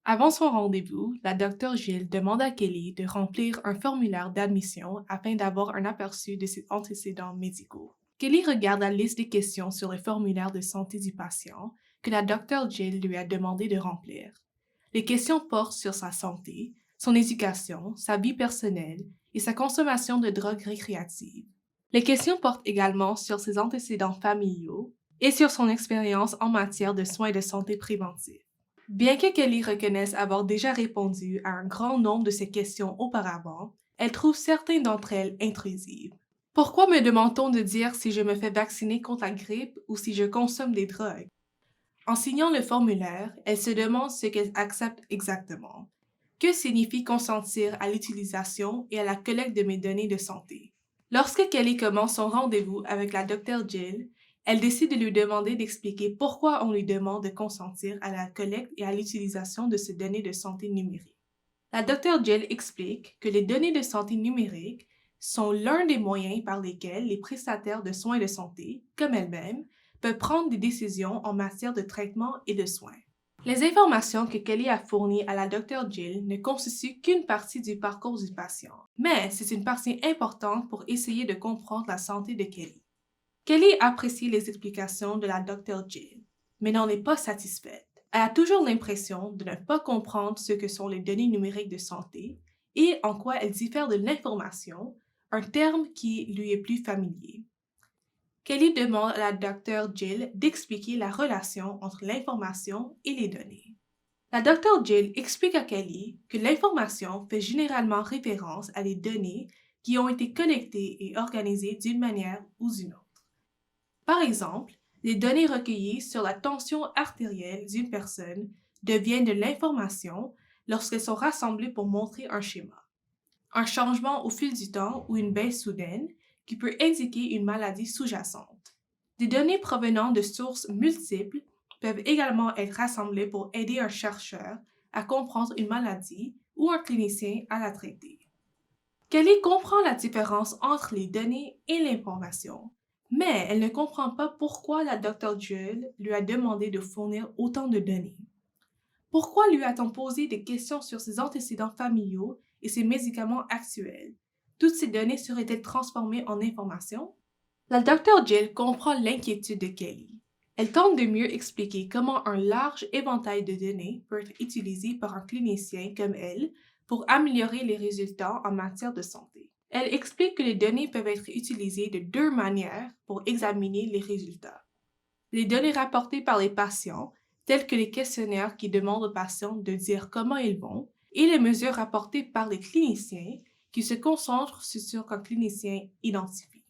Avant son rendez-vous, la docteure Gill demande à Kelly de remplir un formulaire d'admission afin d'avoir un aperçu de ses antécédents médicaux. Kelly regarde la liste des questions sur le formulaire de santé du patient que la docteure Gill lui a demandé de remplir. Les questions portent sur sa santé, son éducation, sa vie personnelle et sa consommation de drogues récréatives. Les questions portent également sur ses antécédents familiaux et sur son expérience en matière de soins de santé préventifs. Bien que Kelly reconnaisse avoir déjà répondu à un grand nombre de ces questions auparavant, elle trouve certaines d'entre elles intrusives. Pourquoi me demande-t-on de dire si je me fais vacciner contre la grippe ou si je consomme des drogues? En signant le formulaire, elle se demande ce qu'elle accepte exactement. Que signifie consentir à l'utilisation et à la collecte de mes données de santé? Lorsque Kelly commence son rendez-vous avec la docteure Jill, elle décide de lui demander d'expliquer pourquoi on lui demande de consentir à la collecte et à l'utilisation de ces données de santé numériques. La docteure Jill explique que les données de santé numériques sont l'un des moyens par lesquels les prestataires de soins de santé, comme elles-mêmes, peuvent prendre des décisions en matière de traitement et de soins. Les informations que Kelly a fournies à la docteure Jill ne constituent qu'une partie du parcours du patient, mais c'est une partie importante pour essayer de comprendre la santé de Kelly. Kelly apprécie les explications de la docteure Jill, mais n'en est pas satisfaite. Elle a toujours l'impression de ne pas comprendre ce que sont les données numériques de santé et en quoi elles diffèrent de l'information, un terme qui lui est plus familier. Kelly demande à la docteure Jill d'expliquer la relation entre l'information et les données. La docteure Jill explique à Kelly que l'information fait généralement référence à des données qui ont été collectées et organisées d'une manière ou d'une autre. Par exemple, les données recueillies sur la tension artérielle d'une personne deviennent de l'information lorsqu'elles sont rassemblées pour montrer un schéma. Un changement au fil du temps ou une baisse soudaine qui peut indiquer une maladie sous-jacente. Des données provenant de sources multiples peuvent également être rassemblées pour aider un chercheur à comprendre une maladie ou un clinicien à la traiter. Kelly comprend la différence entre les données et l'information, mais elle ne comprend pas pourquoi la Dr. Jill lui a demandé de fournir autant de données. Pourquoi lui a-t-on posé des questions sur ses antécédents familiaux et ses médicaments actuels? Toutes ces données seraient-elles transformées en informations? La Dr. Jill comprend l'inquiétude de Kelly. Elle tente de mieux expliquer comment un large éventail de données peut être utilisé par un clinicien comme elle pour améliorer les résultats en matière de santé. Elle explique que les données peuvent être utilisées de deux manières pour examiner les résultats. Les données rapportées par les patients, telles que les questionnaires qui demandent aux patients de dire comment ils vont, et les mesures rapportées par les cliniciens qui se concentrent sur ce qu'un clinicien identifie.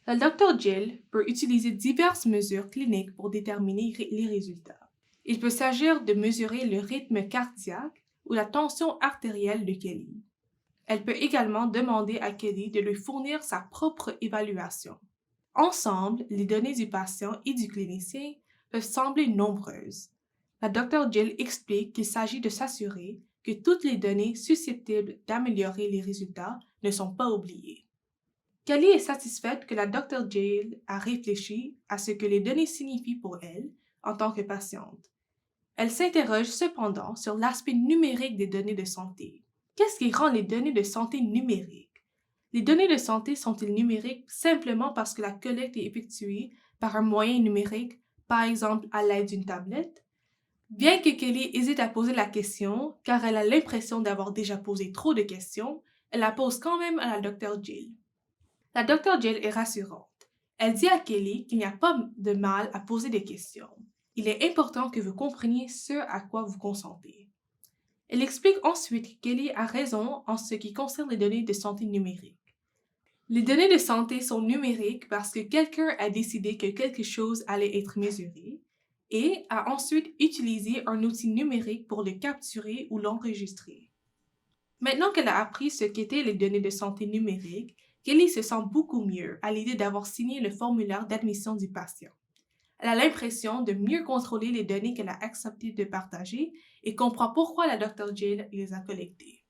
La Dr. Jill peut utiliser diverses mesures cliniques pour déterminer les résultats. Il peut s'agir de mesurer le rythme cardiaque ou la tension artérielle de Kelly. Elle peut également demander à Kelly de lui fournir sa propre évaluation. Ensemble, les données du patient et du clinicien peuvent sembler nombreuses. La Dr. Jill explique qu'il s'agit de s'assurer que toutes les données susceptibles d'améliorer les résultats ne sont pas oubliées. Kelly est satisfaite que la Dr. Jill a réfléchi à ce que les données signifient pour elle en tant que patiente. Elle s'interroge cependant sur l'aspect numérique des données de santé. Qu'est-ce qui rend les données de santé numériques? Les données de santé sont-elles numériques simplement parce que la collecte est effectuée par un moyen numérique, par exemple à l'aide d'une tablette? Bien que Kelly hésite à poser la question, car elle a l'impression d'avoir déjà posé trop de questions, elle la pose quand même à la Dr. Jill. La Dr. Jill est rassurante. Elle dit à Kelly qu'il n'y a pas de mal à poser des questions. Il est important que vous compreniez ce à quoi vous consentez. Elle explique ensuite que Kelly a raison en ce qui concerne les données de santé numériques. Les données de santé sont numériques parce que quelqu'un a décidé que quelque chose allait être mesuré et a ensuite utilisé un outil numérique pour le capturer ou l'enregistrer. Maintenant qu'elle a appris ce qu'étaient les données de santé numériques, Kelly se sent beaucoup mieux à l'idée d'avoir signé le formulaire d'admission du patient. Elle a l'impression de mieux contrôler les données qu'elle a accepté de partager et comprend pourquoi la Dr. Jill les a collectées.